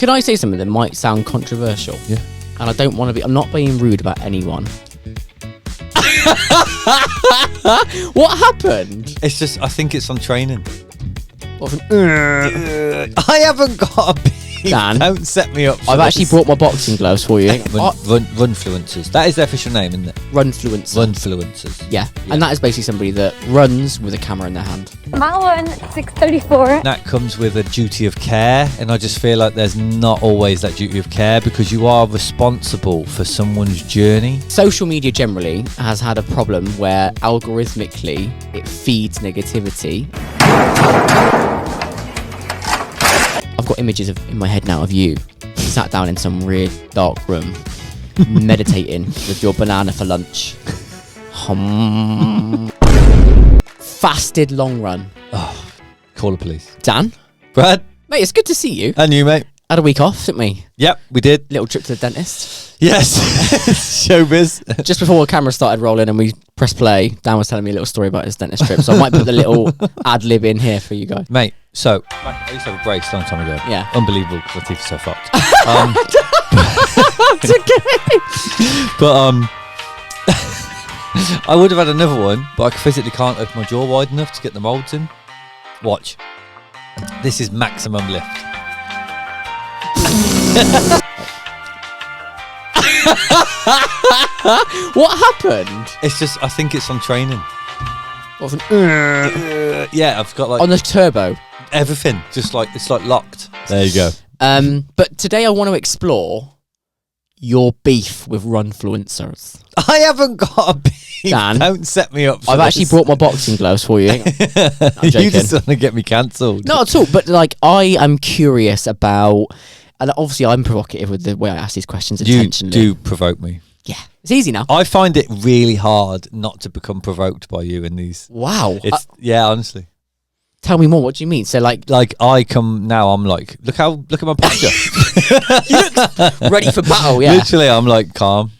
Can I say something that might sound controversial? Yeah. And I don't want to be. I'm not being rude about anyone. What happened? It's just, I think it's on training. What, I haven't got a beef. Dan, Don't set me up for I've actually brought my boxing gloves for you. Runfluencers. That is their official name, isn't it? Runfluencer. Runfluencers. Yeah. And that is basically somebody that runs with a camera in their hand. Malwan 634. That comes with a duty of care, and I just feel like there's not always that duty of care because you are responsible for someone's journey. Social media generally has had a problem where algorithmically it feeds negativity. I've got images in my head now of you sat down in some weird dark room meditating with your banana for lunch. Fasted long run. Oh, call the police. Dan? Brad? Mate, it's good to see you. And you, mate? Had a week off, didn't we? Yep, we did. Little trip to the dentist. Yes. Showbiz. Just before the camera started rolling and we pressed play, Dan was telling me a little story about his dentist trip, so I might put the little ad-lib in here for you guys. Mate, so I used to have a brace a long time ago. Yeah. Unbelievable because my teeth are so fucked. It's okay. But I would have had another one, but I physically can't open my jaw wide enough to get the molds in. Watch. This is maximum lift. What happened? It's just, I think it's on training. Yeah, I've got like On the turbo. everything. Just like, it's like locked. There you go. But today I want to explore your beef with Runfluencers. I haven't got a beef. Dan, Don't set me up for I've this. actually brought my boxing gloves for you. I'm You joking. just want to get me cancelled. Not at all, but like I am curious about, and obviously I'm provocative with the way I ask these questions You intentionally. do provoke me. Yeah, it's easy now. I find it really hard not to become provoked by you in these. Wow. It's yeah, honestly. Tell me more. What do you mean? So like I come now, I'm like, look at my posture. you look ready for battle. Yeah. Literally, I'm like calm.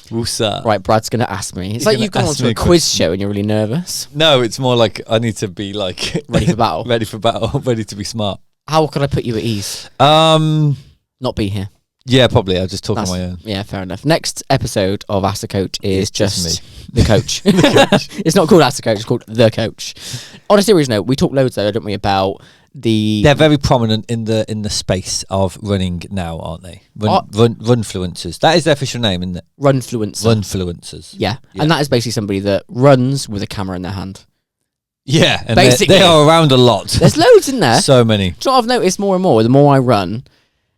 What's that? Right, Brad's gonna ask me. It's He's like gonna you've gone ask onto me a a quiz show and you're really nervous. No, it's more like I need to be like Ready for battle. ready for battle, ready to be smart. How could I put you at ease? Not be here. Yeah, probably. I'll just talk on my own. Yeah, fair enough. Next episode of Ask the Coach is It's just the coach. It's not called Ask the Coach, it's called The Coach. On a serious note, we talked loads though, don't we, about the... They're very prominent in the space of running now, aren't they? Runfluencers. That is their official name, isn't it? Runfluencer. Runfluencers. Yeah. And that is basically somebody that runs with a camera in their hand. Yeah, and Basically. they are around a lot. There's loads in there. So many. Do you know what I've noticed more and more? The more I run,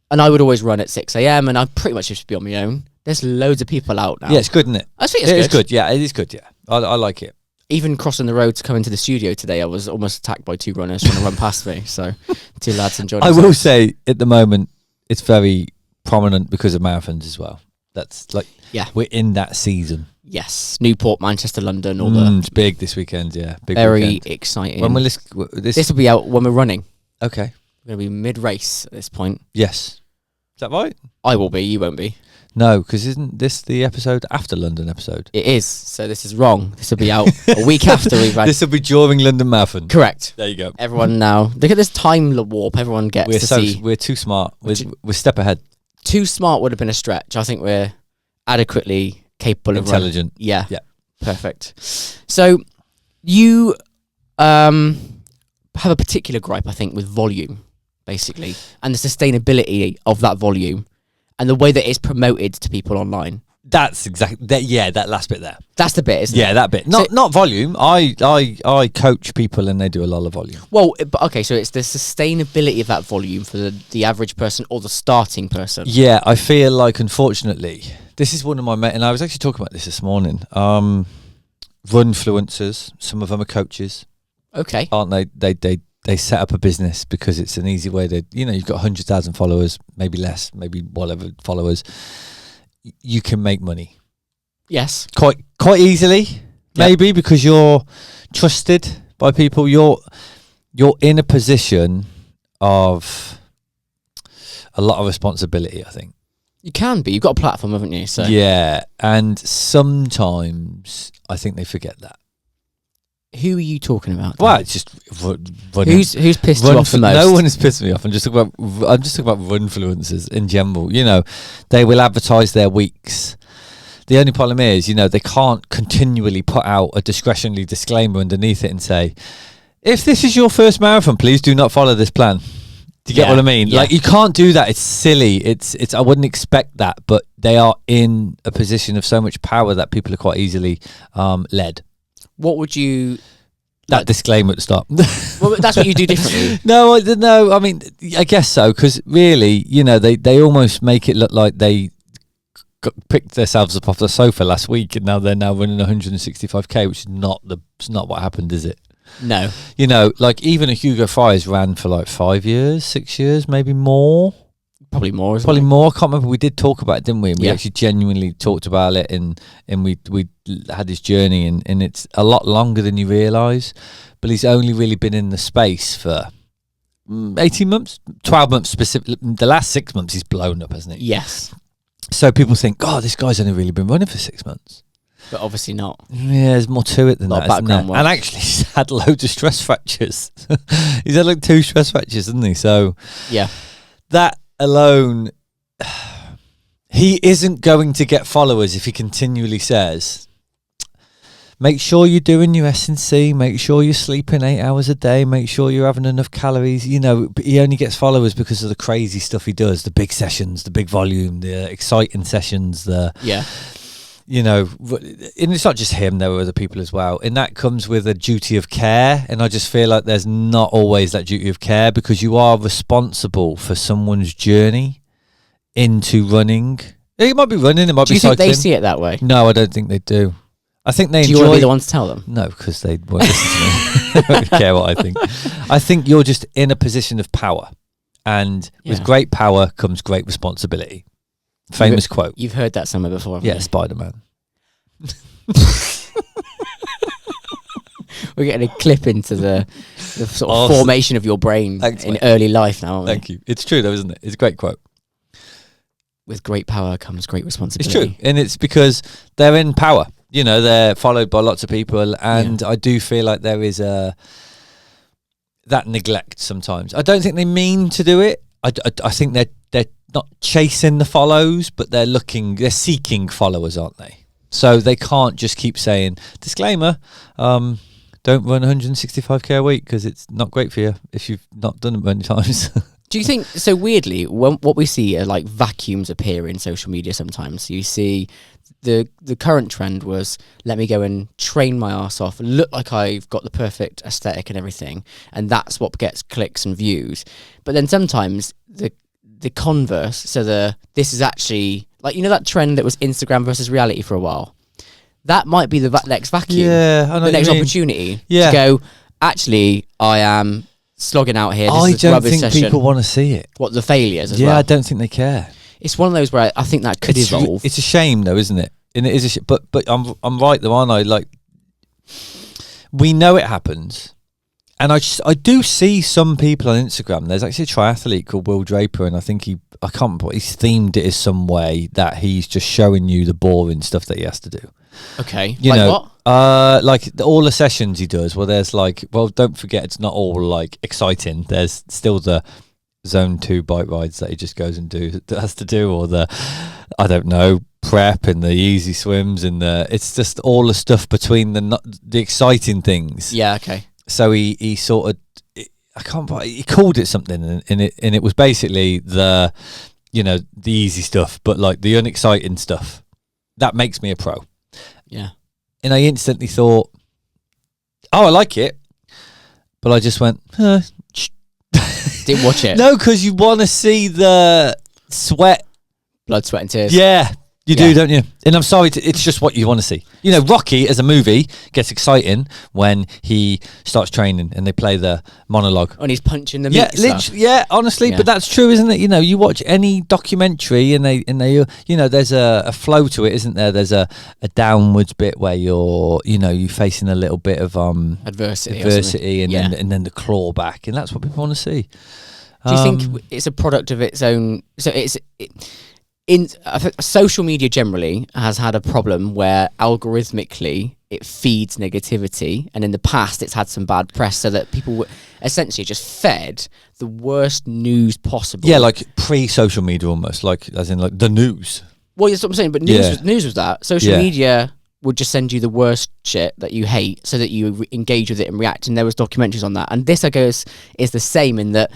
and I would always run at 6 a.m. and I pretty much used to be on my own. There's loads of people out now. Yeah, it's good, isn't it? I think It is good. Yeah, it is good. Yeah, I like it. Even crossing the road to come into the studio today, I was almost attacked by two runners trying to run past me. So, two lads enjoyed it. I will say, at the moment, it's very prominent because of marathons as well. That's like, Yeah. we're in that season. Yes, Newport, Manchester, London, all the It's big this weekend. Yeah, big very weekend. exciting. When will this This will be out when we're running. okay? We're going to be mid-race at this point. Yes, is that right? I will be, you won't be. No, because isn't this the episode after London episode? It is, so this is wrong. This will be out a week after we've had... This will be during London Marathon. Correct. There you go. Everyone now... Look at this time warp everyone gets to see. We're too smart. We're step ahead. Too smart would have been a stretch. I think we're adequately capable of Intelligent. running. Yeah. Yeah. Perfect. So you have a particular gripe, I think, with volume, basically, and the sustainability of that volume and the way that it's promoted to people online. That's exactly that. Yeah, that last bit there. That's the bit, isn't it? Yeah, that bit. Not volume. I coach people and they do a lot of volume. Well, but okay, so it's the sustainability of that volume for the average person or the starting person. Yeah, I feel like, unfortunately, this is one of my and I was actually talking about this morning. Runfluencers, some of them are coaches, Okay. aren't they? They set up a business because it's an easy way to, you've got 100,000 followers, maybe less, maybe whatever followers. You can make money. Yes. Quite easily, maybe, because you're trusted by people. You're in a position of a lot of responsibility, I think. You can be. You've got a platform, haven't you? So Yeah, and sometimes I think they forget that. Who are you talking about? Well, it's just running. Who's pissed you off the most? No one has pissed me off. I'm just talking about runfluencers in general. You know, they will advertise their weeks. The only problem is, you know, they can't continually put out a discretionary disclaimer underneath it and say, if this is your first marathon, please do not follow this plan. Do you get what I mean? Yeah. Like, you can't do that. It's silly. It's. I wouldn't expect that, but they are in a position of so much power that people are quite easily led. What would you... That disclaimer at the start. Well, that's what you do differently. No, I mean, I guess so, because really, you know, they almost make it look like they picked themselves up off the sofa last week and they're now running 165k, which is it's not what happened, is it? No. You know, like even a Hugo Fryers ran for like 5 years, 6 years, maybe more. Probably more. Probably more. I can't remember. We did talk about it, didn't we? And we Yeah. actually genuinely talked about it, and we had this journey, and it's a lot longer than you realise. But he's only really been in the space for 18 months, 12 months specifically. The last 6 months, he's blown up, hasn't he? Yes. So people think, oh, this guy's only really been running for 6 months. But obviously not. Yeah, there's more to it than A lot that, of isn't background there? work. And actually, he's had loads of stress fractures. He's had like 2 stress fractures, hasn't he? So Yeah. that alone, he isn't going to get followers if he continually says, make sure you're doing your S&C, make sure you're sleeping 8 hours a day, make sure you're having enough calories. You know, he only gets followers because of the crazy stuff he does, the big sessions, the big volume, the exciting sessions, Yeah. you know, and it's not just him, there are other people as well, and that comes with a duty of care, and I just feel like there's not always that duty of care, because you are responsible for someone's journey into running. It might be running, it might Do be you think cycling. they see it that way? No, I don't think they do. I think they Do you enjoy... want to be the one to tell them? No, because they won't listen to me. They won't care what I think. I think you're just in a position of power, and with Yeah. great power comes great responsibility. Famous quote. You've heard that somewhere before, haven't Yeah, you? Spider-Man. We're getting a clip into the sort of Awesome. formation of your brain Thanks, in mate. early life now, aren't we? Thank you. It's true though, isn't it? It's a great quote. With great power comes great It's responsibility. true. And it's because they're in power. You know, they're followed by lots of people, and I do feel like there is that neglect sometimes. I don't think they mean to do it. I think they're not chasing the follows, but they're seeking followers, aren't they? So they can't just keep saying, disclaimer, don't run 165k a week because it's not great for you if you've not done it many times. Do you think, so weirdly, what we see are like vacuums appear in social media sometimes. You see the current trend was, let me go and train my ass off, look like I've got the perfect aesthetic and everything, and that's what gets clicks and views. But then sometimes the converse, so this is actually, like, you know that trend that was Instagram versus reality for a while? That might be the next vacuum. Yeah, I know the next what you mean. opportunity Yeah. to go, actually, I am slogging out here. This I is a don't rubbish think session. people want to see it. What, the failures as Yeah, well? I don't think they care. It's one of those where I think that could evolve. It's a shame though, isn't it? And it is but I'm right though, aren't I? Like, we know it happens. And I do see some people on Instagram. There's actually a triathlete called Will Draper, and I think I can't remember what he's themed it as, some way that he's just showing you the boring stuff that he has to do. Okay. You like know, what? like all the sessions he does. Well, there's like, well, don't forget, it's not all like exciting. There's still the zone 2 bike rides that he just goes and has to do, or the, I don't know, prep and the easy swims and it's just all the stuff between the exciting things. Yeah, okay. So he sort of, he called it something, and it was basically the easy stuff, but like the unexciting stuff that makes me a pro. Yeah. And I instantly thought, oh, I like it, but I just went, Didn't watch it. no, because you want to see the sweat. Blood, sweat and tears. Yeah. You Yeah. do, don't you? And I'm sorry, it's just what you want to see. You know, Rocky as a movie gets exciting when he starts training and they play the monologue. And he's punching the meat Yeah, stuff. literally, yeah, honestly, Yeah. but that's true, isn't it? You know, you watch any documentary and they you know, there's a flow to it, isn't there? There's a downwards bit where you're facing a little bit of Adversity and Yeah. then the claw back, and that's what people want to see. Do you think it's a product of its own? So I think social media generally has had a problem where algorithmically it feeds negativity, and in the past it's had some bad press, so that people were essentially just fed the worst news possible. Yeah, like pre-social media almost, like as in like the news. Well, that's what I'm saying, but news was that. Social media would just send you the worst shit that you hate so that you engage with it and react, and there was documentaries on that. And this, I guess, is the same in that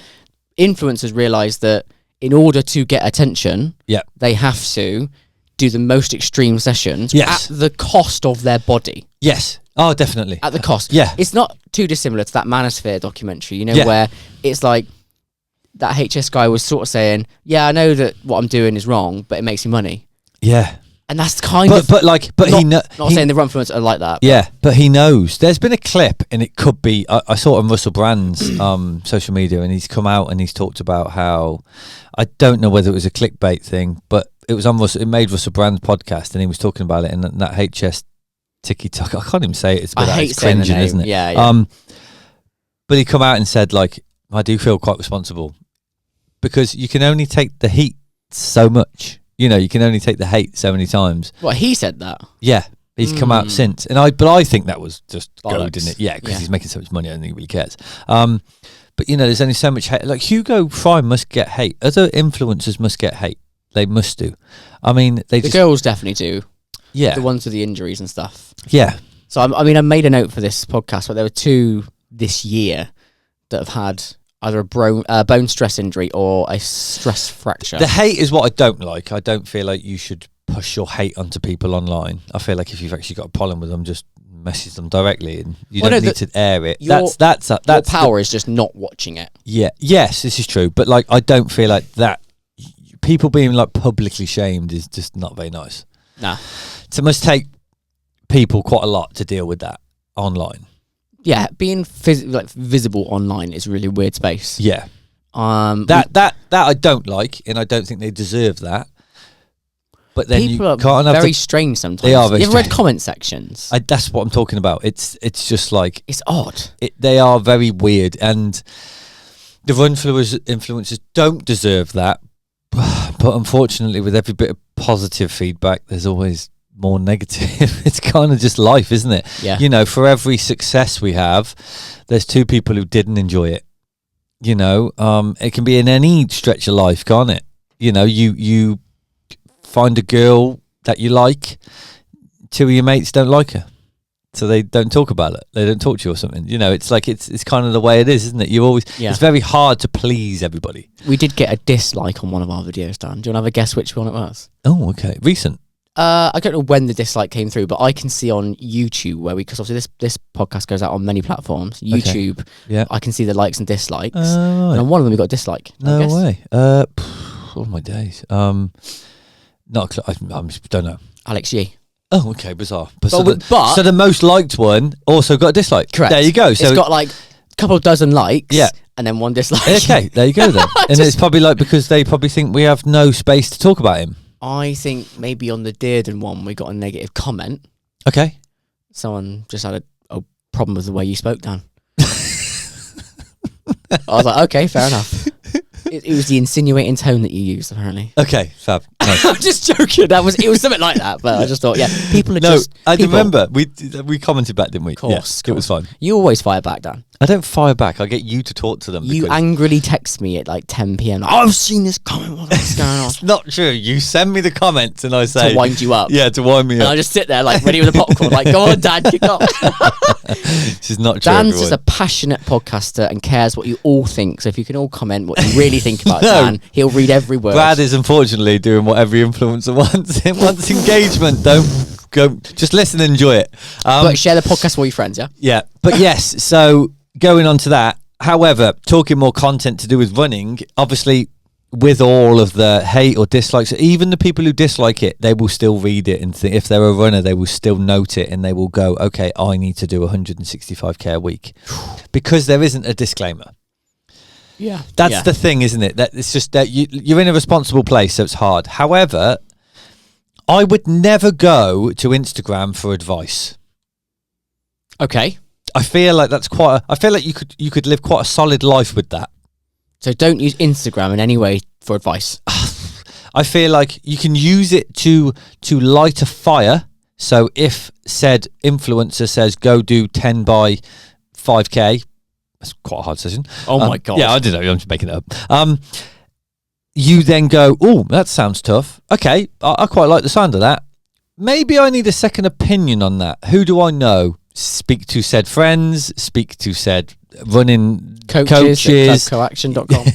influencers realise that in order to get attention, they have to do the most extreme sessions at the cost of their body. Yes. Oh, definitely. At the cost. Yeah. It's not too dissimilar to that Manosphere documentary, where it's like that HS guy was sort of saying, yeah, I know that what I'm doing is wrong, but it makes me money. Yeah. And that's kind of... But not saying the Runfluencers are like that. Yeah, but he knows. There's been a clip, and it could be... I saw it on Russell Brand's social media, and he's come out and he's talked about how... I don't know whether it was a clickbait thing, but it was on Russell... It made Russell Brand's podcast, and he was talking about it, and that HS tiki-taka... I can't even say it. It's a bit cringing, isn't it? Yeah. But he come out and said, like, I do feel quite responsible. Because you can only take the heat so much. You can only take the hate so many times. What, he said that? Yeah, he's come out since, but I think that was just gold, didn't it? Yeah, because he's making so much money, I don't think he really cares. But there's only so much hate. Like Hugo Fry must get hate. Other influencers must get hate. They must do. I mean, the girls definitely do. Yeah, the ones with the injuries and stuff. Yeah. So I made a note for this podcast, but there were 2 this year that have had either a bone stress injury or a stress fracture. The hate is what I don't like. I don't feel like you should push your hate onto people online. I feel like if you've actually got a problem with them, just message them directly, and you don't need to air it. That's your power is just not watching it. Yeah. Yes, this is true. But like, I don't feel like that. People being like publicly shamed is just not very nice. Nah. So it must take people quite a lot to deal with that online. Yeah, being visible online is a really weird space. Yeah, that I don't like, and I don't think they deserve that. But then people you can't are very strange sometimes. They are very You've read comment sections. That's what I'm talking about. It's just like it's odd. They are very weird, and the influencers don't deserve that. But unfortunately, with every bit of positive feedback, there's always more negative. It's kind of just life, isn't it? Yeah. For every success we have, there's 2 people who didn't enjoy it. It can be in any stretch of life, can't it? You find a girl that you like, 2 of your mates don't like her, so they don't talk about it. They don't talk to you or something. It's like it's kind of the way it is, isn't it? It's very hard to please everybody. We did get a dislike on one of our videos, Dan. Do you want to have a guess which one it was? Oh, okay. Recent. I don't know when the dislike came through, but I can see on YouTube because obviously this podcast goes out on many platforms. YouTube, I can see the likes and dislikes, right. And on one of them we got a dislike. No way. Oh my days. I don't know. Alex Yee. Oh, okay, bizarre. So the most liked one also got a dislike. Correct. There you go. So it's got like a couple of dozen likes. Yeah. And then 1 dislike. Okay, there you go then. And it's probably like because they probably think we have no space to talk about him. I think maybe on the Dearden one we got a negative comment. Okay. Someone just had a problem with the way you spoke, Dan. I was like, okay, fair enough. It was the insinuating tone that you used, apparently. Okay, fab. Nice. I'm just joking. It was something like that, but I just thought, people are just... I remember. We commented back, didn't we? Of course. It was fine. You always fire back, Dan. I don't fire back. I get you to talk to them. You angrily text me at like 10 p.m. Like, I've seen this comment. What's going on? It's not true. You send me the comments and I say... To wind you up. Yeah, to wind me up. And I just sit there like ready with a popcorn. Like, go on, Dad, kick off. This is not true, Dan's everyone. just a passionate podcaster and cares what you all think. So if you can all comment what you really think about Dan, he'll read every word. Brad is unfortunately doing what every influencer wants. It wants engagement. Don't go. Just listen and enjoy it. But share the podcast with all your friends, yeah? Yeah. But yes, so going on to that, however, talking more content to do with running, obviously with all of the hate or dislikes, even the people who dislike it, they will still read it, and if they're a runner, they will still note it, and they will go, okay, I need to do 165k a week, because there isn't a disclaimer. Yeah, that's the thing, isn't it? That it's just that you're in a responsible place, so it's hard. However, I would never go to Instagram for advice. Okay. I feel like that's I feel like you could live quite a solid life with that. So don't use Instagram in any way for advice. I feel like you can use it to light a fire. So if said influencer says go do 10 by 5k, that's quite a hard session. Oh my god. Yeah, I don't know. I'm just making it up. You then go, oh, that sounds tough. Okay, I quite like the sound of that. Maybe I need a second opinion on that. Who do I know? Speak to said friends, speak to said running coaches. Coaction.com.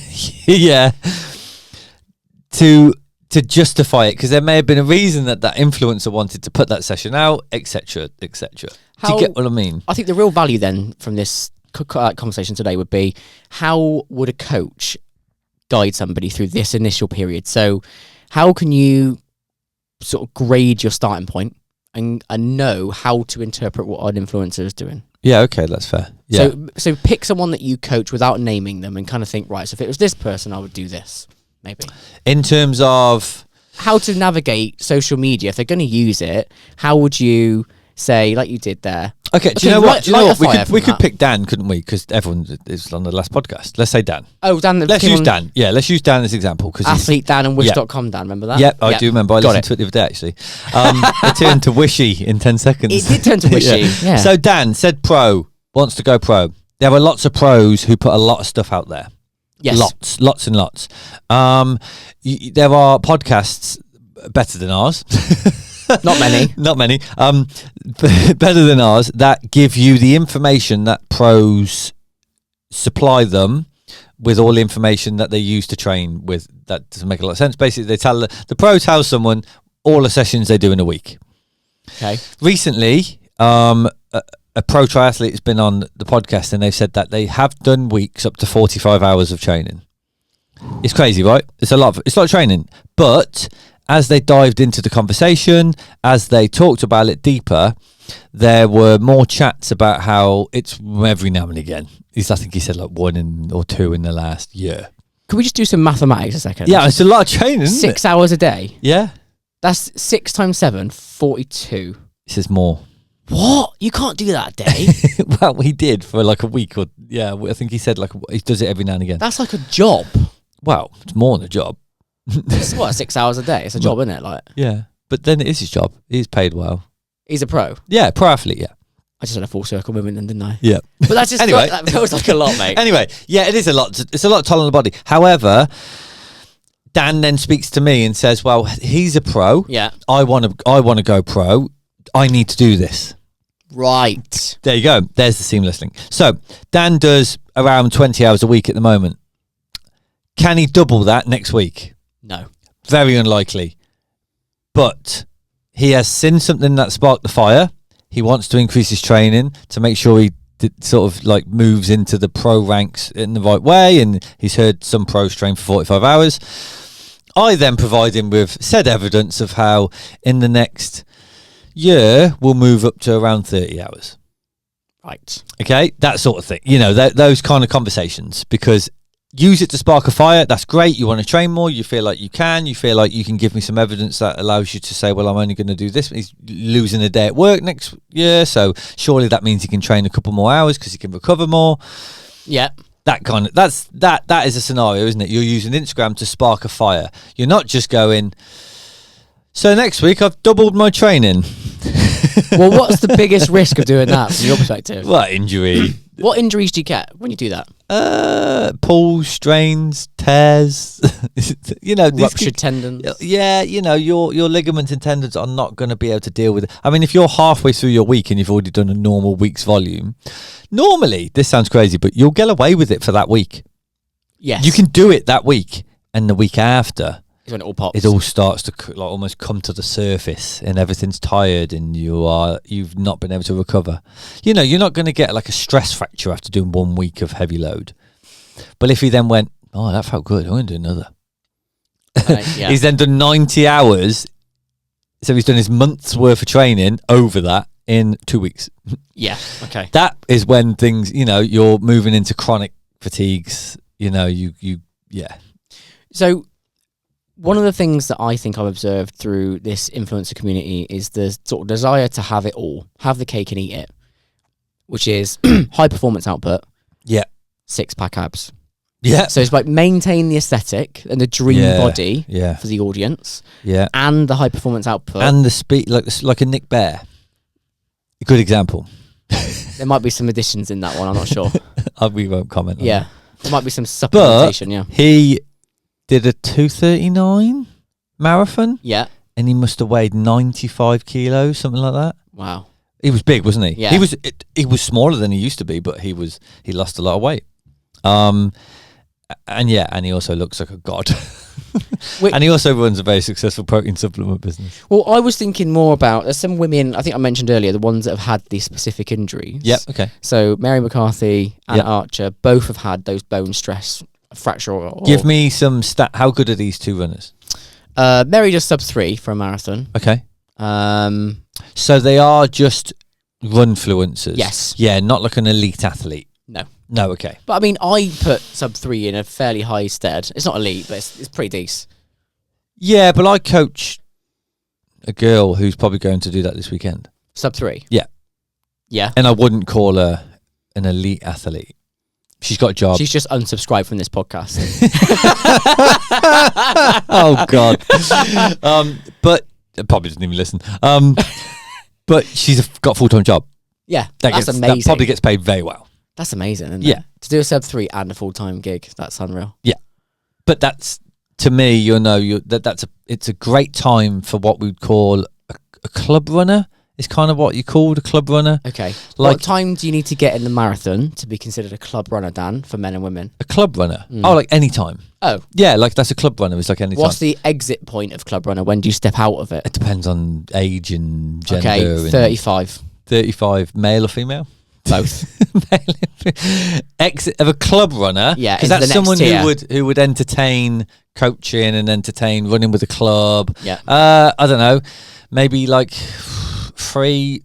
Yeah. To justify it, because there may have been a reason that influencer wanted to put that session out, etc., etc. Do you get what I mean? I think the real value then from this conversation today would be, how would a coach guide somebody through this initial period? So how can you sort of grade your starting point and know how to interpret what an influencer is doing? Yeah, okay, that's fair. Yeah. So pick someone that you coach without naming them and kind of think, right, so if it was this person, I would do this, maybe. In terms of how to navigate social media, if they're going to use it, how would you say, like you did there? Okay, do you know what? We could pick Dan, couldn't we? Because everyone is on the last podcast. Let's say Dan. Oh, Dan. Let's use Dan. Yeah, let's use Dan as example. Athlete Dan and wish.com Dan, remember that? Yep, I do remember. I listened to it the other day, actually. It turned to wishy in 10 seconds. It did turn to wishy, yeah. So Dan said pro, wants to go pro. There are lots of pros who put a lot of stuff out there. Yes. Lots and lots. There are podcasts better than ours. Not many. Not many. Better than ours that give you the information that pros supply them with, all the information that they use to train with. That doesn't make a lot of sense. Basically, they tell the pro tells someone all the sessions they do in a week. Okay. Recently, a pro triathlete has been on the podcast and they've said that they have done weeks up to 45 hours of training. It's crazy, right? It's a lot of training, but as they dived into the conversation, as they talked about it deeper, there were more chats about how it's every now and again. I think he said like 1 or 2 in the last year. Could we just do some mathematics a second? Yeah, it's a lot of training, isn't 6 hours a day. Yeah. That's 6 times 7, 42. This is more. What? You can't do that a day. Well, he did for like a week or, yeah, I think he said like he does it every now and again. That's like a job. Well, it's more than a job. It's what, 6 hours a day? It's a job, isn't it? Like, yeah, but then it is his job. He's paid well. He's a pro. Yeah, pro athlete. Yeah, I just had a full circle movement then, didn't I? yeah. But that's just Anyway. that feels like a lot, mate. Anyway, yeah, it is a lot. It's a lot of toll on the body. However, Dan then speaks to me and says, "Well, he's a pro. Yeah. I want to go pro. I need to do this." Right. There you go. There's the seamless link. So Dan does around 20 hours a week at the moment. Can he double that next week? No. Very unlikely. But he has seen something that sparked the fire. He wants to increase his training to make sure he sort of like moves into the pro ranks in the right way. And he's heard some pros train for 45 hours. I then provide him with said evidence of how in the next year we'll move up to around 30 hours. Right. Okay, that sort of thing. You know, those kind of conversations, because use it to spark a fire. That's great. You want to train more. You feel like you can. You feel like you can give me some evidence that allows you to say, well, I'm only going to do this. He's losing a day at work next year, so surely that means he can train a couple more hours because he can recover more. Yeah. That kind of that is a scenario, isn't it? You're using Instagram to spark a fire. You're not just going, so next week I've doubled my training. Well, what's the biggest risk of doing that from your perspective? What, injury? What injuries do you get when you do that? Pulls, strains, tears. You know, Ruptured tendons. Yeah, you know, your ligaments and tendons are not going to be able to deal with it. I mean, if you're halfway through your week and you've already done a normal week's volume, normally, this sounds crazy, but you'll get away with it for that week. Yes. You can do it that week, and the week after, is when it all pops. it all starts to like almost come to the surface, and everything's tired, and you've not been able to recover. You know, you're not going to get like a stress fracture after doing 1 week of heavy load. But if he then went, oh, that felt good, I'm going to do another. Yeah. He's then done 90 hours, so he's done his month's worth of training over that in 2 weeks. Yeah. Okay. That is when things, you know, you're moving into chronic fatigues. You know, yeah. So one of the things that I think I've observed through this influencer community is the sort of desire to have it all, have the cake and eat it, which is high performance output. Yeah. 6-pack abs. Yeah. So it's like maintain the aesthetic and the dream body Yeah. for the audience, Yeah. and the high performance output. And the speed, like a Nick Bear. A good example. There might be some additions in that one. I'm not sure. We won't comment on Yeah, that. there might be some supplementation. Yeah, He did a 2:39 marathon, yeah. and he must have weighed 95 kilos, something like that. Wow. He was big, wasn't he? Yeah. He was smaller than he used to be, but he lost a lot of weight. And he also looks like a god. And he also runs a very successful protein supplement business. Well, I was thinking more about, there's some women, I think I mentioned earlier, the ones that have had these specific injuries. Yep. Okay. So Mary McCarthy and Yep. Archer both have had those bone stress fracture. Give me some stat. How good are these two runners? Mary does sub 3 for a marathon. Okay. So they are just runfluencers. Yes. Yeah, not like an elite athlete. No, okay. But I mean, I put sub 3 in a fairly high stead. It's not elite, but it's pretty decent. Yeah, but I coach a girl who's probably going to do that this weekend. Sub 3? Yeah. Yeah. And I wouldn't call her an elite athlete. She's got a job. She's just unsubscribed from this podcast. Oh, God. But probably doesn't even listen. But she's got a full-time job. Yeah, that's amazing. That probably gets paid very well. That's amazing, isn't Yeah. it? To do a sub 3 and a full-time gig, that's unreal. Yeah. But that's, to me, it's a great time for what we'd call a club runner. Is kind of what you called a club runner. Okay. Like, what time do you need to get in the marathon to be considered a club runner, Dan, for men and women? a club runner. Oh, like any time. Oh. Yeah, like that's a club runner. It's like any What's time. the exit point of club runner? When do you step out of it? It depends on age and gender. Okay, and 35. 35, male or female? Both. Exit of a club runner. Yeah, because into that's the next someone tier. who would entertain coaching and entertain running with a club. Yeah. I don't know. Maybe like 30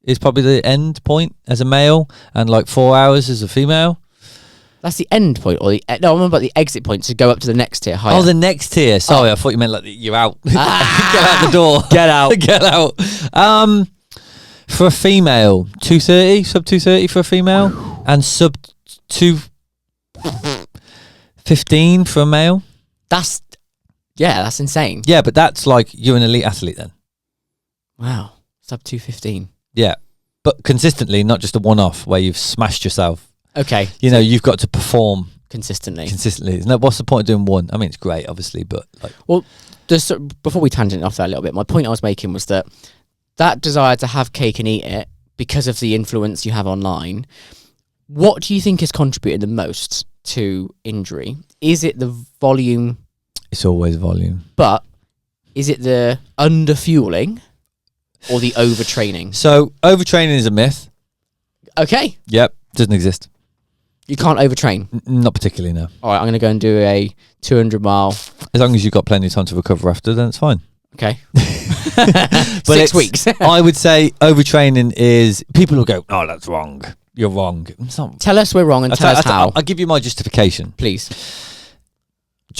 is probably the end point as a male, and like 4 hours as a female. That's the end point, or no? I remember about the exit point to go up to the next tier higher. Oh, the next tier. Sorry, I thought you meant like you're out. Get out the door. Get out. Get out. For a female, 2:30, sub 2:30 for a female, and sub 2:15 for a male. That's insane. Yeah, but that's like you're an elite athlete then. Wow, sub 2:15. Yeah, but consistently, not just a one-off where you've smashed yourself. Okay, You know, you've got to perform consistently. consistently. What's the point of doing one? I mean, it's great, obviously, but like, Well, just before we tangent off that a little bit, my point I was making was that desire to have cake and eat it because of the influence you have online. What do you think is contributing the most to injury? Is it the volume? it's always volume. But is it the underfueling or the overtraining? So overtraining is a myth. Okay, Yep, doesn't exist. you can't overtrain. Not particularly, no. All right, I'm going to go and do a 200-mile. As long as you've got plenty of time to recover after, then it's fine. Okay. But 6 weeks. I would say overtraining is, people will go, oh, that's wrong. You're wrong. It's not. Tell us we're wrong and tell us how. I'll give you my justification. Please.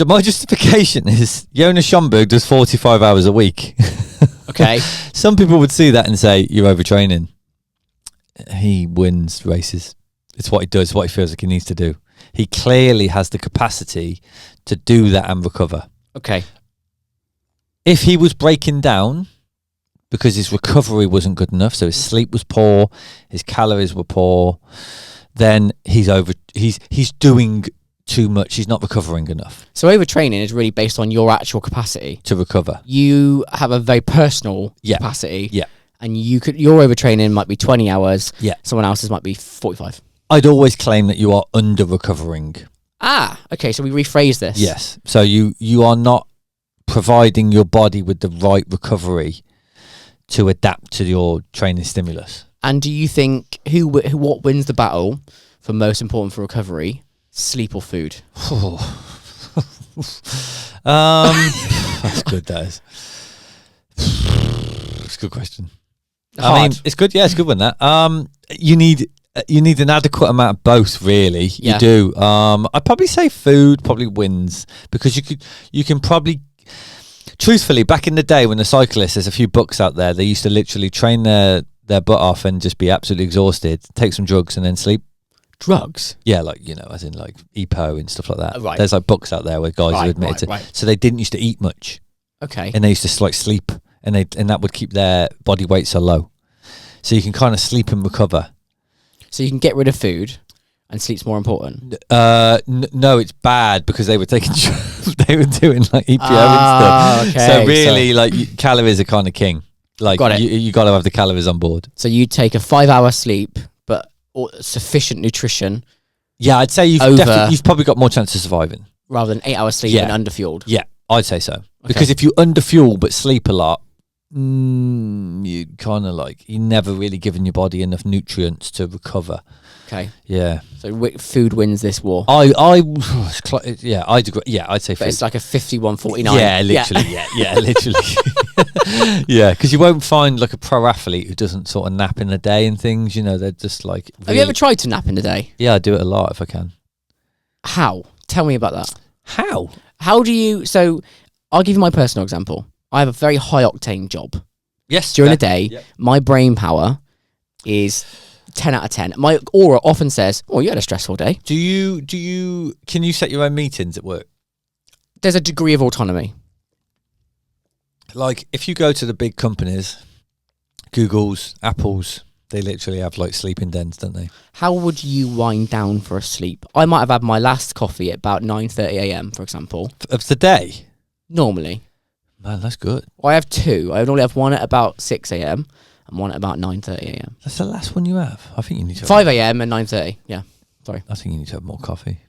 My justification is Jonas Schomburg does 45 hours a week. Okay. Some people would see that and say, you're overtraining. He wins races. It's what he does, what he feels like he needs to do. He clearly has the capacity to do that and recover. Okay. If he was breaking down because his recovery wasn't good enough, so his sleep was poor, his calories were poor, then he's doing too much. He's not recovering enough So overtraining is really based on your actual capacity. to recover. You have a very personal Yeah. capacity. Yeah. And your overtraining might be 20 hours. Yeah. Someone else's might be 45. I'd always claim that you are under recovering. Ah, okay. So we rephrase this. Yes. So you are not providing your body with the right recovery to adapt to your training stimulus. And do you think what wins the battle for most important for recovery? Sleep or food? That's good, that is. It's a good question. I mean, Hard. it's good. Yeah, it's a good one. That you need an adequate amount of both. Really, Yeah. you do. I'd probably say food probably wins because you can probably. Truthfully, back in the day when the cyclists, there's a few books out there. They used to literally train their butt off and just be absolutely exhausted, take some drugs, and then sleep. Drugs? Yeah, like, as in like EPO and stuff like that. Right. There's like books out there where guys are admitted to. Right. So they didn't used to eat much, Okay. and they used to like sleep, and that would keep their body weight so low. So you can kind of sleep and recover. So you can get rid of food, and sleep's more important. No, it's bad because they were taking they were doing like EPO and stuff. Okay. So really, like calories are kind of king. Like Got it. you got to have the calories on board. So you take a 5-hour sleep, but sufficient nutrition Yeah, I'd say you've probably got more chance of surviving rather than 8 hours sleep Yeah. and underfueled. Yeah, I'd say so. Because if you underfuel but sleep a lot, you kind of like you're never really giving your body enough nutrients to recover. Okay. Yeah. So food wins this war. I'd agree. Yeah, I'd say But food. it's like a 51-49. Yeah, literally. Yeah, literally. Yeah, because you won't find like a pro athlete who doesn't sort of nap in the day and things. They're just like. Have you ever tried to nap in the day? Yeah, I do it a lot if I can. How? Tell me about that. How? How do you? So I'll give you my personal example. I have a very high octane job. Yes. During the day, my brain power is 10 out of 10. My aura often says, "Oh, you had a stressful day." Can you set your own meetings at work? There's a degree of autonomy. Like if you go to the big companies, Google's, Apple's, they literally have like sleeping dens, don't they? How would you wind down for a sleep? I might have had my last coffee at about 9:30 a.m., for example. Of the day? Normally. Man, that's good. I have two. I normally have one at about 6 a.m. and one at about 9:30 a.m. That's the last one you have. I think you need to have 5 a.m. and 9:30. Yeah. I think you need to have more coffee.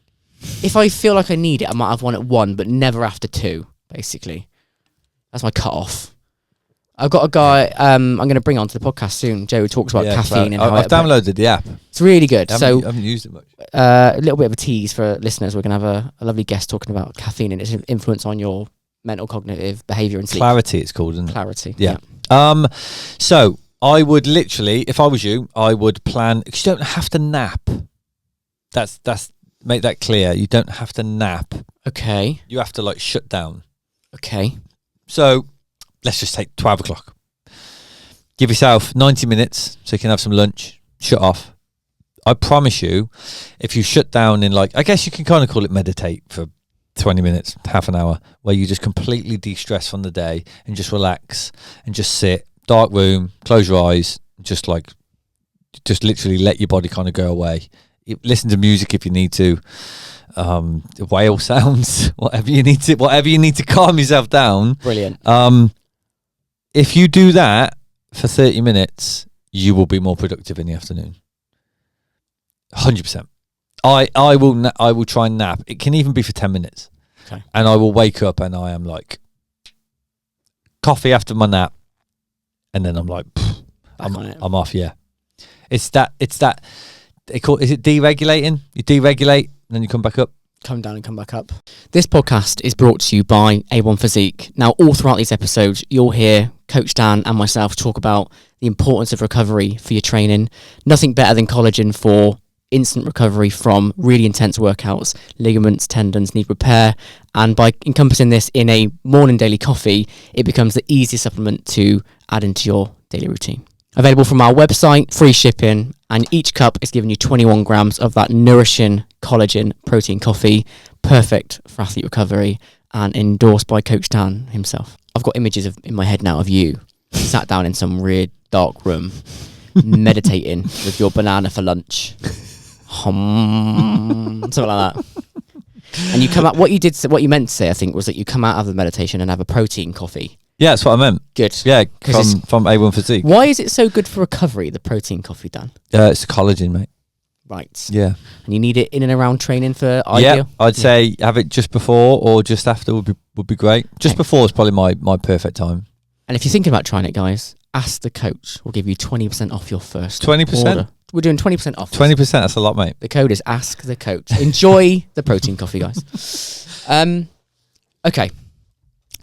If I feel like I need it, I might have one at 1, but never after 2, basically. That's my cut-off. I've got a guy I'm going to bring onto the podcast soon, Joe, who talks about caffeine and how I've downloaded the app. It's really good. I haven't used it much. A little bit of a tease for listeners. We're going to have a lovely guest talking about caffeine and its influence on your mental, cognitive behaviour and sleep. Clarity, it's called, isn't it? Clarity. Yeah. So I would literally, if I was you, I would plan. Because you don't have to nap. That's make that clear. You don't have to nap. Okay. You have to like shut down. Okay. So let's just take 12 o'clock. Give yourself 90 minutes so you can have some lunch. Shut off. I promise you, if you shut down in like, I guess you can kind of call it meditate for 20 minutes, half an hour, where you just completely de-stress from the day and just relax and just sit, dark room, close your eyes, just literally let your body kind of go away. Listen to music if you need to, whale sounds, whatever you need to calm yourself down. Brilliant. If you do that for 30 minutes, you will be more productive in the afternoon. 100%. I will try and nap. It can even be for 10 minutes. Okay. And I will wake up and I am like coffee after my nap, and then I'm like I'm off. Yeah. It's that is it deregulating? You deregulate and then you come back up. Come down and come back up. This podcast is brought to you by A1 Physique. Now, all throughout these episodes, you'll hear Coach Dan and myself talk about the importance of recovery for your training. Nothing better than collagen for instant recovery from really intense workouts. Ligaments, tendons need repair. And by encompassing this in a morning daily coffee, it becomes the easiest supplement to add into your daily routine. Available from our website, free shipping, and each cup is giving you 21 grams of that nourishing collagen protein coffee, perfect for athlete recovery, and endorsed by Coach Dan himself. I've got images in my head now of you sat down in some weird dark room, meditating with your banana for lunch, something like that. And you come out. What you meant to say, I think, was that you come out of the meditation and have a protein coffee. Yeah, that's what I meant. Good. Yeah, from A1 Physique. Why is it so good for recovery, the protein coffee, Dan? It's collagen, mate. Right. Yeah. And you need it in and around training for ideal? Yeah, I'd say have it just before or just after would be great. Just before is probably my perfect time. And if you're thinking about trying it, guys, ask the coach. We'll give you 20% off your first 20%? order. We're doing 20% off. 20%, that's a lot, mate. The code is ask the coach. Enjoy the protein coffee, guys. Okay.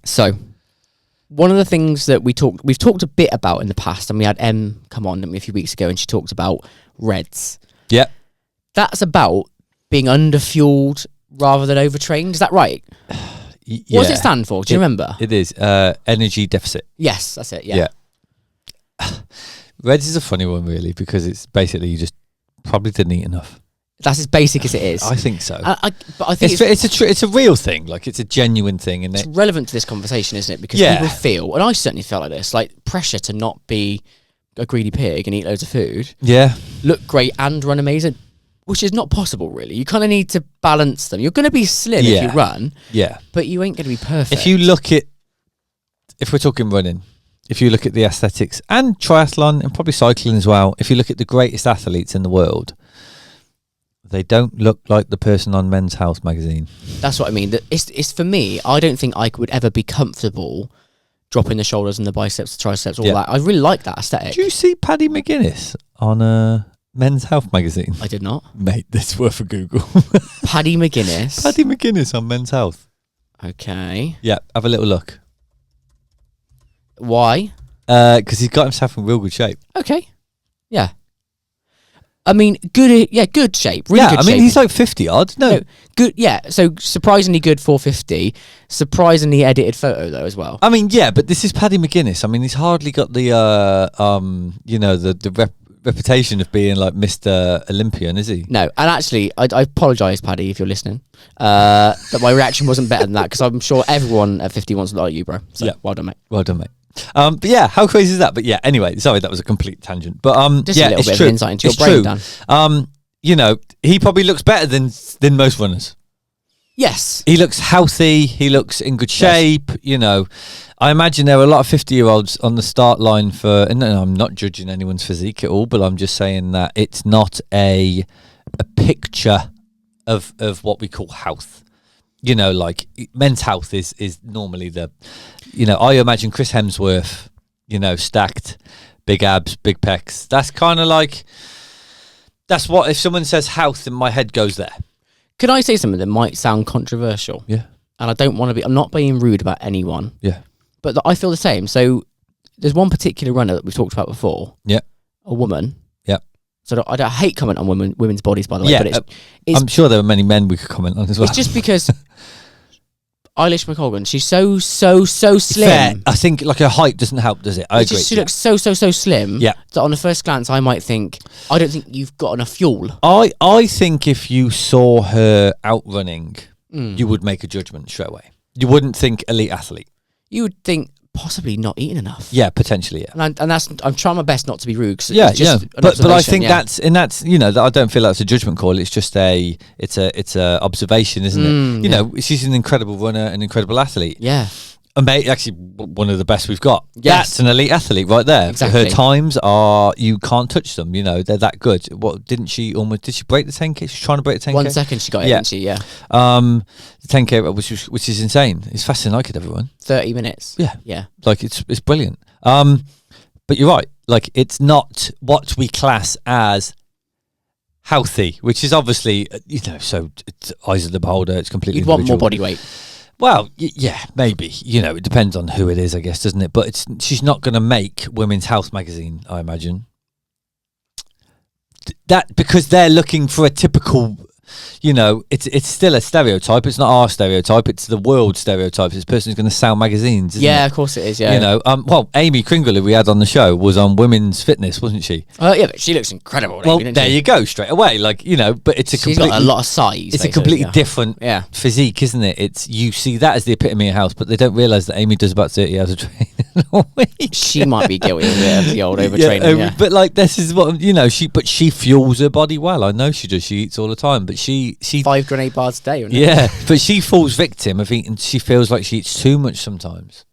So, one of the things that we've talked a bit about in the past, and we had Em come on a few weeks ago, and she talked about REDS. Yeah. That's about being underfueled rather than overtrained. Is that right? Yeah. What does it stand for? Do you remember? It is energy deficit. Yes, that's it. Yeah. REDS is a funny one, really, because it's basically you just probably didn't eat enough. That's as basic as it is. I think so. But I think it's a real thing. Like, it's a genuine thing, and it's relevant to this conversation, isn't it? Because people feel, and I certainly felt like this, like pressure to not be a greedy pig and eat loads of food. Yeah. Look great and run amazing, which is not possible, really. You kind of need to balance them. You're going to be slim if you run. Yeah. But you ain't going to be perfect. If we're talking running, if you look at the aesthetics and triathlon and probably cycling as well, if you look at the greatest athletes in the world, they don't look like the person on Men's Health magazine. That's what I mean. It's for me, I don't think I would ever be comfortable dropping the shoulders and the biceps, the triceps, all that. I really like that aesthetic. Did you see Paddy McGuinness on Men's Health magazine? I did not. Mate, this worth a Google. Paddy McGuinness. Paddy McGuinness on Men's Health. Okay. Yeah, have a little look. Why? Because he's got himself in real good shape. Okay. Yeah. I mean, good shape. Really good shape. He's like 50 odd. No, good. Yeah, so surprisingly good 450. Surprisingly edited photo though as well. I mean, yeah, but this is Paddy McGuinness. I mean, he's hardly got the the reputation of being like Mr. Olympian, is he? No, and actually, I apologise, Paddy, if you're listening. That my reaction wasn't better than that, because I'm sure everyone at 50 wants to look like you, bro. So, well done, mate. Well done, mate. But yeah, how crazy is that? But yeah, anyway, sorry, that was a complete tangent. But just yeah, a little it's bit true. Of insight into your brain, Dan. He probably looks better than most runners. Yes, he looks healthy. He looks in good shape. Yes. I imagine there are a lot of 50-year-olds on the start line for. And I'm not judging anyone's physique at all, but I'm just saying that it's not a picture of what we call health. Like Men's Health is normally the, I imagine Chris Hemsworth, stacked, big abs, big pecs. That's kind of like, that's what, if someone says health, then my head goes there. Could I say something that might sound controversial? Yeah. And I don't want to I'm not being rude about anyone. Yeah. But I feel the same. So there's one particular runner that we've talked about before. Yeah. A woman. Yeah. So I hate comment on women's bodies, by the way. Yeah. But I'm sure there are many men we could comment on as well. It's just because Eilish McColgan, she's so slim. Fair. I think like her height doesn't help, does it? I agree. She looks so slim. Yeah. That on the first glance, I might think, I don't think you've got enough fuel. I think if you saw her out running, you would make a judgment straight away. You wouldn't think elite athlete. You would think possibly not eating enough. Yeah, potentially. Yeah. And that's, I'm trying my best not to be rude. But I think that's that I don't feel that's a judgment call. It's just it's a observation, isn't it? She's an incredible runner, an incredible athlete. Yeah. And actually one of the best we've got. Yes. That's an elite athlete right there. Exactly. Her times are, you can't touch them. They're that good. Did she break the 10K? She's trying to break the 10K. 1 second she got it, didn't she? Yeah. The 10K, which is insane. It's faster than I could ever run. 30 minutes. Yeah. Yeah. Like it's brilliant. But you're right. Like it's not what we class as healthy, which is obviously, so it's eyes of the beholder. It's completely You'd want more individual. body weight. Well, yeah, maybe. It depends on who it is, I guess, doesn't it? But she's not going to make Women's Health magazine, I imagine. That because they're looking for a typical, it's still a stereotype. It's not our stereotype. It's the world stereotype. This person who's going to sell magazines. Isn't it? Of course it is. Yeah. Well, Amy Kringle, who we had on the show, was on Women's Fitness, wasn't she? Yeah, but she looks incredible. Well, there you go, straight away. Like but it's she's got a lot of size. It's a completely different physique, isn't it? You see that as the epitome of health, but they don't realise that Amy does about 30 hours of training a week. She might be guilty of the old overtraining. But like this is what she fuels her body well. I know she does. She eats all the time, but she 5 grenade bars a day. But she falls victim of eating. She feels like she eats too much sometimes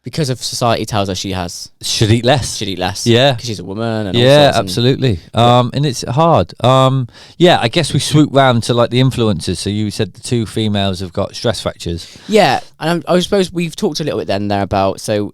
because of society tells her she should eat less. Yeah, because she's a woman. And absolutely. And it's hard. I guess we swoop round to like the influencers. So you said the 2 females have got stress fractures. Yeah, and I suppose we've talked a little bit then there about, so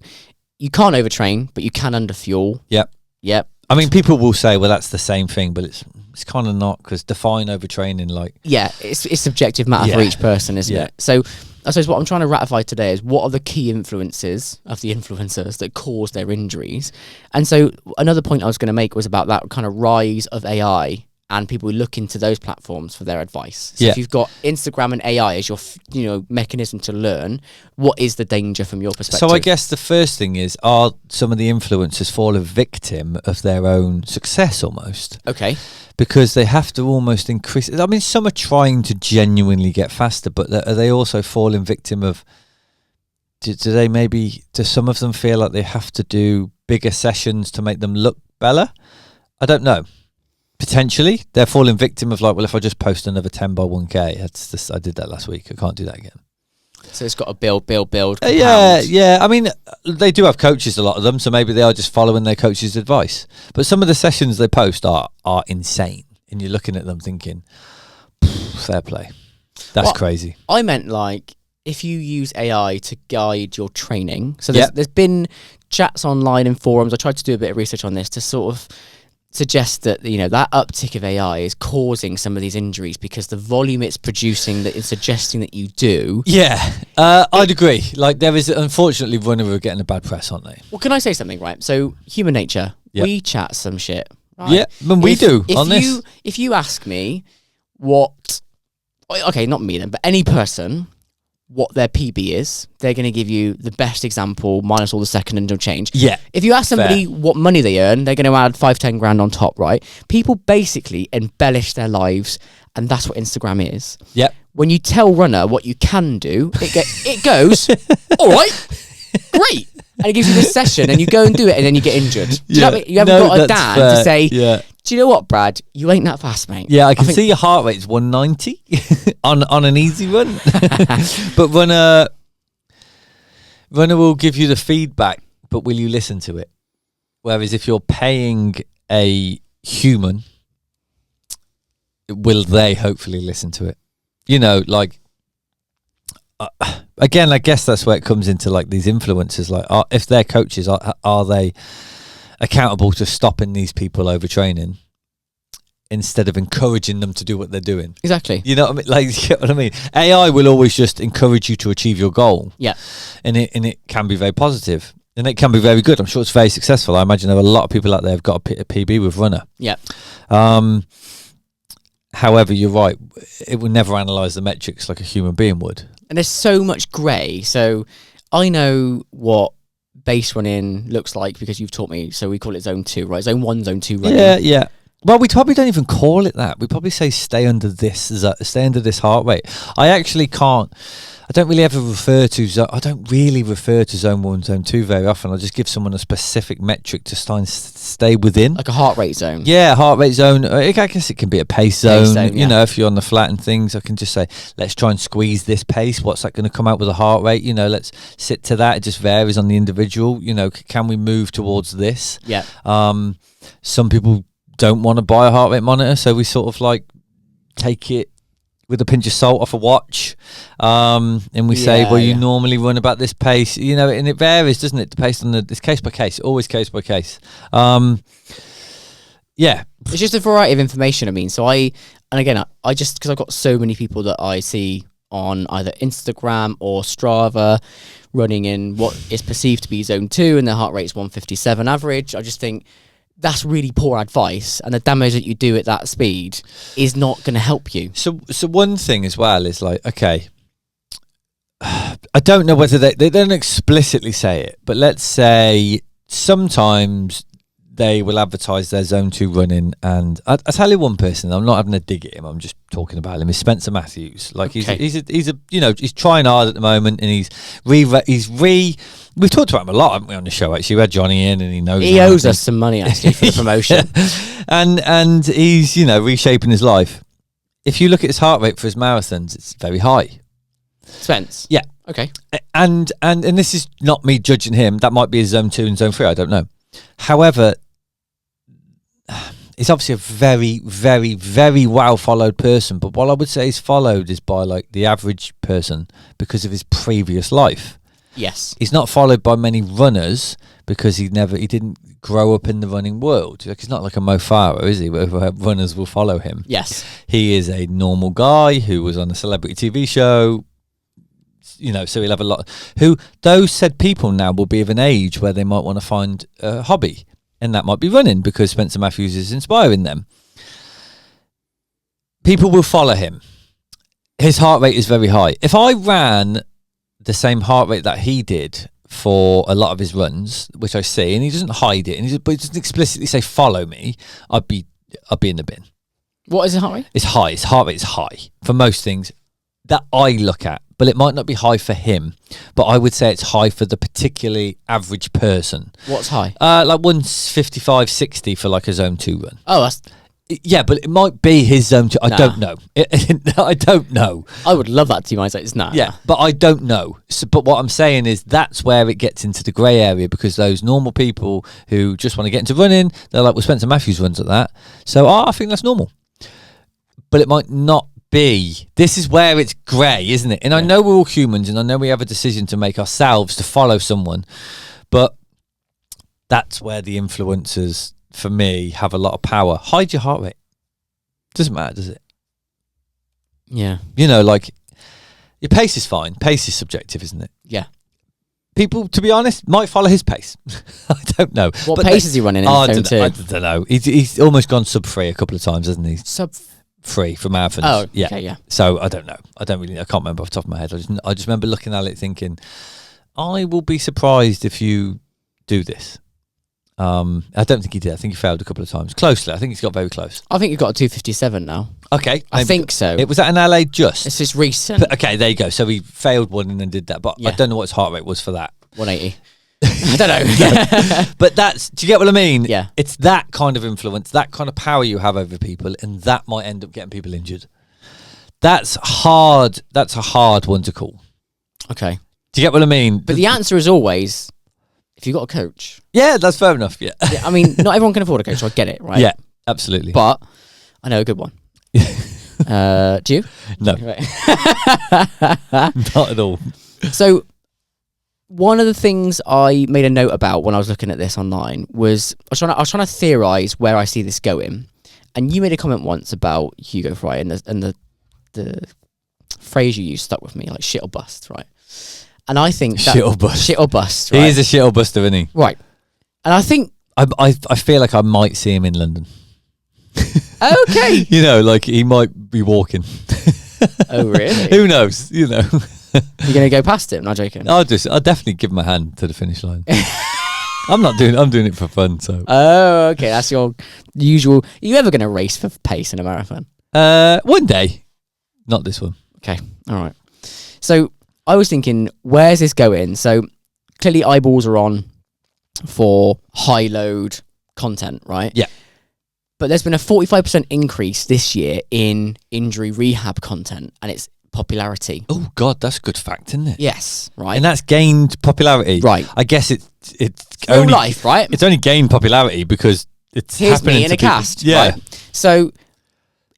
you can't overtrain, but you can underfuel. Yep. I mean, people will say, well, that's the same thing, but it's kind of not, because define overtraining like... Yeah, it's subjective matter for each person, isn't it? So I suppose what I'm trying to ratify today is what are the key influences of the influencers that cause their injuries. And so another point I was going to make was about that kind of rise of AI and people look into those platforms for their advice. So Yeah. if you've got Instagram and AI as your mechanism to learn, what is the danger from your perspective? So I guess the first thing is, are some of the influencers fall a victim of their own success almost? Okay. Because they have to almost increase. I mean, some are trying to genuinely get faster, but are they also falling victim of? Do some of them feel like they have to do bigger sessions to make them look better? I don't know. Potentially, they're falling victim of like, well, if I just post another 10 by 1K, I did that last week. I can't do that again. So it's got to build. Yeah. I mean, they do have coaches, a lot of them, so maybe they are just following their coach's advice. But some of the sessions they post are insane, and you're looking at them thinking, fair play. That's crazy. I meant like if you use AI to guide your training. So there's been chats online and forums. I tried to do a bit of research on this to sort of suggest that that uptick of AI is causing some of these injuries because the volume it's producing that it's suggesting that you do. Yeah, I'd agree. Like there is, unfortunately, runners are getting a bad press, aren't they? Well, can I say something, right? So human nature, Yep. we chat some shit. Right? Yeah, and we do on this. If you ask me okay, not me then, but any person, what their PB is, they're going to give you the best example minus all the second and no change. Yeah. If you ask somebody what money they earn, they're going to add 5-10 grand on top, right? People basically embellish their lives, and that's what Instagram is. Yep. When you tell runner what you can do, it goes, all right, great. And it gives you this session, and you go and do it, and then you get injured. Do you know what I mean? You haven't got a dad to say, do you know what, Brad? You ain't that fast, mate. Yeah, I can see your heart rate's 190 on an easy run. But runner will give you the feedback, but will you listen to it? Whereas if you're paying a human, will they hopefully listen to it? Again, I guess that's where it comes into like these influencers. Like, if they're coaches, are they accountable to stopping these people overtraining instead of encouraging them to do what they're doing? Exactly. You know what I mean? Like, you get what I mean? AI will always just encourage you to achieve your goal. Yeah. And it can be very positive. And it can be very good. I'm sure it's very successful. I imagine there are a lot of people out there who've got a PB with runner. Yeah. However, you're right. It will never analyse the metrics like a human being would. And there's so much grey. So I know what base running looks like because you've taught me. So we call it zone 2, right? Zone 1, zone 2 running. Yeah. Well, we probably don't even call it that. We probably say stay under this heart rate. I don't really refer to zone 1, zone 2 very often. I'll just give someone a specific metric to stay within. Like a heart rate zone. Yeah, heart rate zone. I guess it can be a pace zone. Yeah. If you're on the flat and things, I can just say, let's try and squeeze this pace. What's that going to come out with a heart rate? Let's sit to that. It just varies on the individual. Can we move towards this? Yeah. Some people don't want to buy a heart rate monitor, so we sort of like take it with a pinch of salt off a watch, and we say, well, you normally run about this pace, and it varies, doesn't it? Based on it's case by case, always case by case. Yeah, it's just a variety of information. I mean, so I just because I've got so many people that I see on either Instagram or Strava running in what is perceived to be zone 2, and their heart rate's 157 average. I just think that's really poor advice, and the damage that you do at that speed is not going to help you. So one thing as well is like, okay, I don't know whether they don't explicitly say it, but let's say sometimes they will advertise their zone 2 running, and I tell you one person, I'm not having a dig at him, I'm just talking about him, is Spencer Matthews. Like he's trying hard at the moment, and we've talked about him a lot, haven't we, on the show? Actually, we had Johnny in, and he owes us some money actually for the promotion. and he's reshaping his life. If you look at his heart rate for his marathons, it's very high. Spence. Yeah. Okay. And this is not me judging him. That might be his zone 2 and zone 3. I don't know. However, he's obviously a very, very, very well followed person. But what I would say he's followed is by like the average person because of his previous life. Yes. He's not followed by many runners because he didn't grow up in the running world. Like, he's not like a Mo Farah, is he? Where runners will follow him. Yes. He is a normal guy who was on a celebrity TV show. So he'll have a lot. Those said people now will be of an age where they might want to find a hobby, and that might be running because Spencer Matthews is inspiring them. people will follow him. His heart rate is very high. If I ran the same heart rate that he did for a lot of his runs, which I see, and he doesn't hide it, but he doesn't explicitly say follow me, I'd be in the bin. What is his heart rate? It's high. His heart rate is high for most things that I look at, but it might not be high for him. But I would say it's high for the particularly average person. What's high? Like 155, 60 for like a zone 2 run. Oh, that's... Yeah, but it might be his zone 2. I don't know. I don't know. I would love that to be honest. Nah. Yeah, but I don't know. So, but what I'm saying is that's where it gets into the grey area, because those normal people who just want to get into running, they're like, well, Spencer Matthews runs at that. So I think that's normal. But it might not be. This is where it's grey, isn't it? And I know we're all humans, and I know we have a decision to make ourselves to follow someone, but that's where the influencers, for me, have a lot of power. Hide your heart rate. Doesn't matter, does it? Yeah. You know, like, your pace is fine. Pace is subjective, isn't it? Yeah. People, to be honest, might follow his pace. I don't know. What pace is he running in zone 2? I don't know. He's almost gone sub 3 a couple of times, hasn't he? Sub 3 for marathons. Oh, yeah. okay, yeah. So I don't know. I can't remember off the top of my head. I just remember looking at it thinking, I will be surprised if you do this. I don't think he did. I think he failed a couple of times. Closely. I think he's got very close. I think you've got a 257 now. Okay. I think so. It was that in LA just? This is recent. But, okay, there you go. So he failed one and then did that. But I don't know what his heart rate was for that. 180. I don't know. But do you get what I mean? Yeah. It's that kind of influence, that kind of power you have over people, and that might end up getting people injured. That's hard. That's a hard one to call. Okay. Do you get what I mean? But the answer is always, if you've got a coach. Yeah, that's fair enough. Yeah. Yeah, I mean, not everyone can afford a coach, so I get it, right? Yeah, absolutely. But I know a good one. Do you? No. Right. Not at all. So one of the things I made a note about when I was looking at this online was I was trying to theorize where I see this going. And you made a comment once about Hugo Fry and the phrase you used stuck with me, like shit or bust, right? And I think that Shit or bust. Shit or bust, right? He is a shit or buster, isn't he? Right. And I think I feel like I might see him in London. okay. You know, like he might be walking. Oh really? Who knows? You know. You're gonna go past him? Not joking. I'll definitely give him a hand to the finish line. I'm doing it for fun, so. Oh, okay. That's your usual. Are you ever gonna race for pace in a marathon? One day. Not this one. Okay. All right. So I was thinking, where's this going? So clearly eyeballs are on for high load content, right? Yeah. But there's been a 45% increase this year in injury rehab content and its popularity. Oh God, that's a good fact, isn't it? Yes, right. And that's gained popularity. Right. I guess it's Real only life, right? It's only gained popularity because it's Here's happening me in to a people. cast. Yeah. Right? So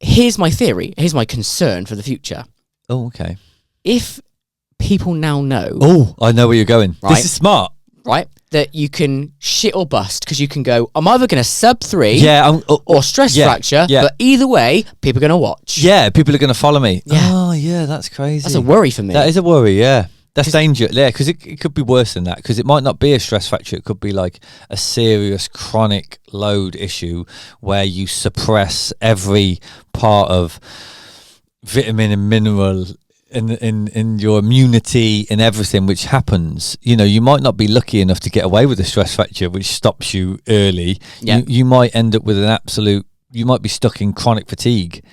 here's my theory. Here's my concern for the future. Oh, okay. If people now know, Oh, I know where you're going. Right. This is smart. right, that you can shit or bust because you can go, I'm either going to sub 3 Yeah. or stress fracture, yeah. but either way, people are going to watch. Yeah, people are going to follow me. Yeah. Oh, yeah, that's crazy. That's a worry for me. That is a worry, yeah. That's danger. Yeah, because it could be worse than that, because it might not be a stress fracture. It could be like a serious chronic load issue where you suppress every part of vitamin and mineral in your immunity and everything, which happens. You know, you might not be lucky enough to get away with a stress fracture, which stops you early. Yeah. You might end up with you might be stuck in chronic fatigue,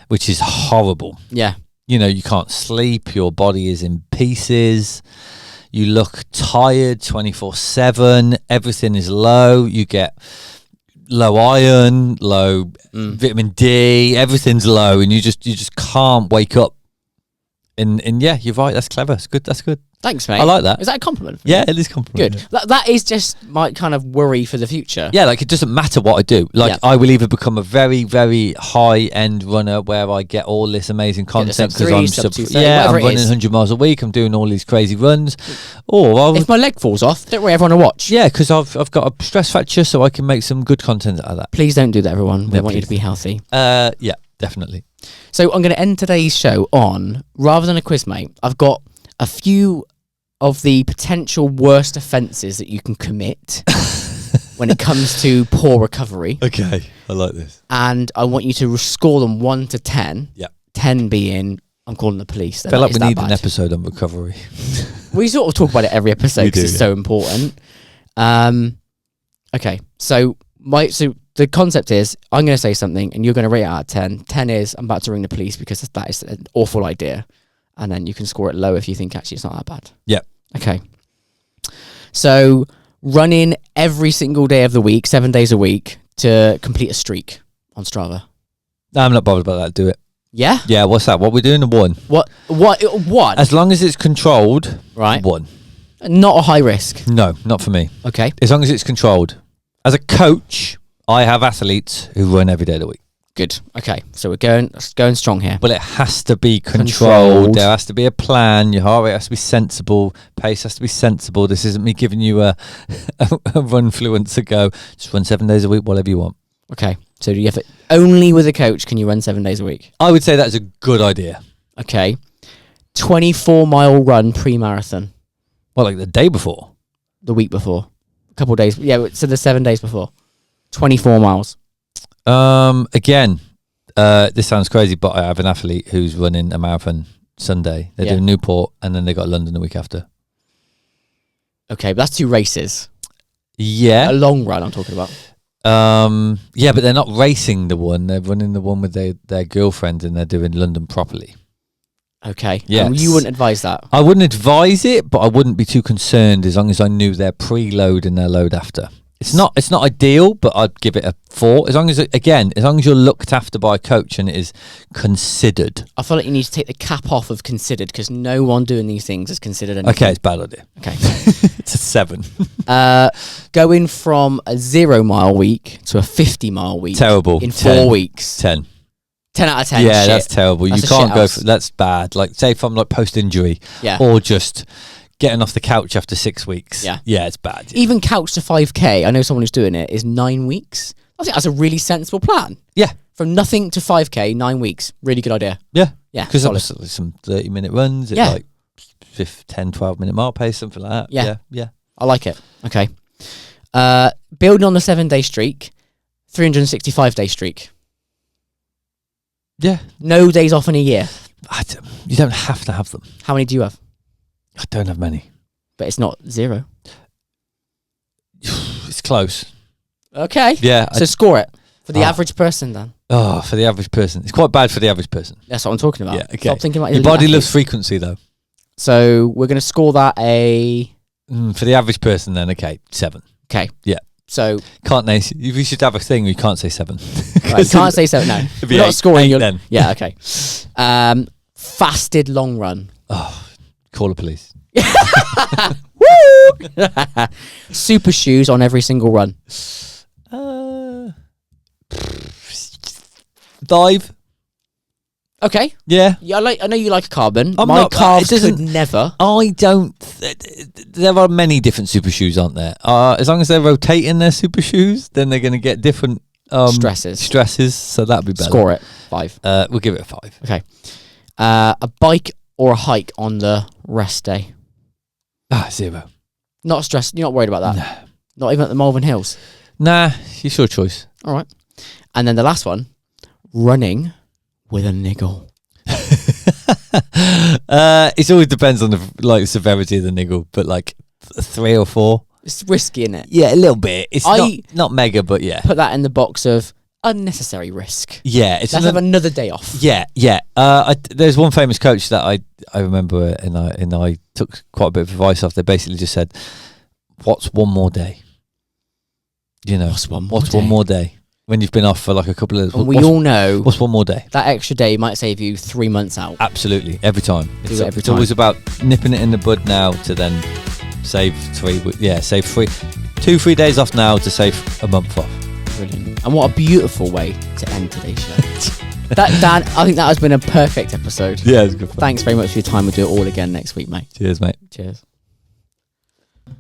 which is horrible. Yeah. You know, you can't sleep, your body is in pieces, you look tired 24/7, everything is low, you get low iron, low vitamin D, everything's low, and you just can't wake up. And yeah, you're right, that's clever. It's good, that's good. Thanks, mate. I like that. Is that a compliment? Yeah, it is compliment. Good. That is just my kind of worry for the future. Yeah, like it doesn't matter what I do. Like Yeah. I will either become a very, very high-end runner where I get all this amazing content sub because 3, I'm sub 230, I'm whatever it running is. 100 miles a week. I'm doing all these crazy runs. Or I'll, If my leg falls off, don't worry, everyone will watch. yeah, because I've got a stress fracture, so I can make some good content out of that. Please don't do that, everyone. We Yeah, want you please. to be healthy. Yeah, definitely. So I'm going to end today's show on, rather than a quiz, mate, I've got a few of the potential worst offences that you can commit when it comes to poor recovery. Okay, I like this. And I want you to score them 1 to 10. Yeah. 10 being, I'm calling the police. I feel like we need an episode on recovery. We sort of talk about it every episode because it's so important. Okay, so the concept is I'm going to say something and you're going to rate it out of 10. 10 is I'm about to ring the police because that is an awful idea. And then you can score it low if you think actually it's not that bad. Yeah. Okay. So running every single day of the week, 7 days a week to complete a streak on Strava. No, I'm not bothered about that. Do it. Yeah? Yeah, what's that? What we're doing? 1. What? As long as it's controlled, Right. 1. Not a high risk. No, not for me. Okay. As long as it's controlled. As a coach, I have athletes who run every day of the week. Good. Okay. So we're going strong here. But it has to be controlled. There has to be a plan. Your heart rate has to be sensible. Pace has to be sensible. This isn't me giving you a Runfluencer go. Just run 7 days a week, whatever you want. Okay. So do you have it only with a coach can you run 7 days a week? I would say that's a good idea. Okay. 24-mile run pre-marathon. Well, like the day before? The week before. A couple of days. Yeah, so the 7 days before. 24 miles. Again, this sounds crazy, but I have an athlete who's running a marathon Sunday. They're doing Newport and then they got London the week after. Okay, but that's 2 races. Yeah. A long run I'm talking about. Yeah, but they're not racing the one. They're running the one with their girlfriend and they're doing London properly. Okay. Yes. You wouldn't advise that? I wouldn't advise it, but I wouldn't be too concerned as long as I knew their preload and their load after. It's not ideal, but I'd give it a 4. As long as you're looked after by a coach and it is considered. I feel like you need to take the cap off of considered because no one doing these things is considered anything. Okay, it's a bad idea. Okay. It's a 7. Going from a 0 mile week to a 50-mile week. Terrible. In 4 weeks. 10. 10 out of 10. Yeah, shit. that's terrible. That's you a can't shit go house. for that's bad. Like say if I'm like post injury Yeah. or just getting off the couch after 6 weeks. Yeah. Yeah, it's bad. Yeah. Even couch to 5k, I know someone who's doing it, is 9 weeks. I think that's a really sensible plan. Yeah. From nothing to 5k, 9 weeks. Really good idea. Yeah. Yeah. Because solid. obviously some 30-minute runs at Yeah. like 10, 12-minute mile pace, something like that. Yeah. Yeah. I like it. Okay. Building on the 7-day streak, 365-day streak. Yeah. No days off in a year. You don't have to have them. How many do you have? I don't have many. But it's not 0. It's close. Okay. Yeah. So score it for the average person then. For the average person. It's quite bad for the average person. That's what I'm talking about. Yeah, okay. Stop thinking about Your elite body athletes. loves frequency though. So we're going to score that a... For the average person then, okay, 7. Okay. Yeah. So... Can't name. We should have a thing where you can't say 7. Right, you can't say 7, no. It'd be You're not 8 scoring. You're, then. Yeah, okay. Fasted long run. Oh, call the police. Woo! Super shoes on every single run. 5. Okay. Yeah. Yeah, I know you like a carbon. I'm My not- calves it doesn't- could never. I don't. There are many different super shoes, aren't there? As long as they're rotating their super shoes, then they're going to get different stresses. So that'd be better. Score it. 5. We'll give it a 5. Okay. A bike or a hike on the rest day. 0. Not stressed. You're not worried about that. Nah. Not even at the Malvern Hills. Nah, it's your choice. All right. And then the last one, running with a niggle. It always depends on the severity of the niggle, but like 3 or 4. It's risky, isn't it? Yeah, a little bit. It's not mega, but yeah. Put that in the box of unnecessary risk. Yeah, it's Let's have another day off. Yeah. There's one famous coach that I remember, and I took quite a bit of advice off. They basically just said, "What's one more day?" You know, What's one more day when you've been off for like a couple of? And we all know what's one more day. that extra day might save you 3 months out. Absolutely, every time. It's time. always about nipping it in the bud now to then save 3. Yeah, save 2-3 days off now to save a month off. Brilliant. And what a beautiful way to end today's show. Dan, I think that has been a perfect episode. Yeah, it's good fun. Thanks very much for your time. We'll do it all again next week, mate. Cheers, mate. Cheers.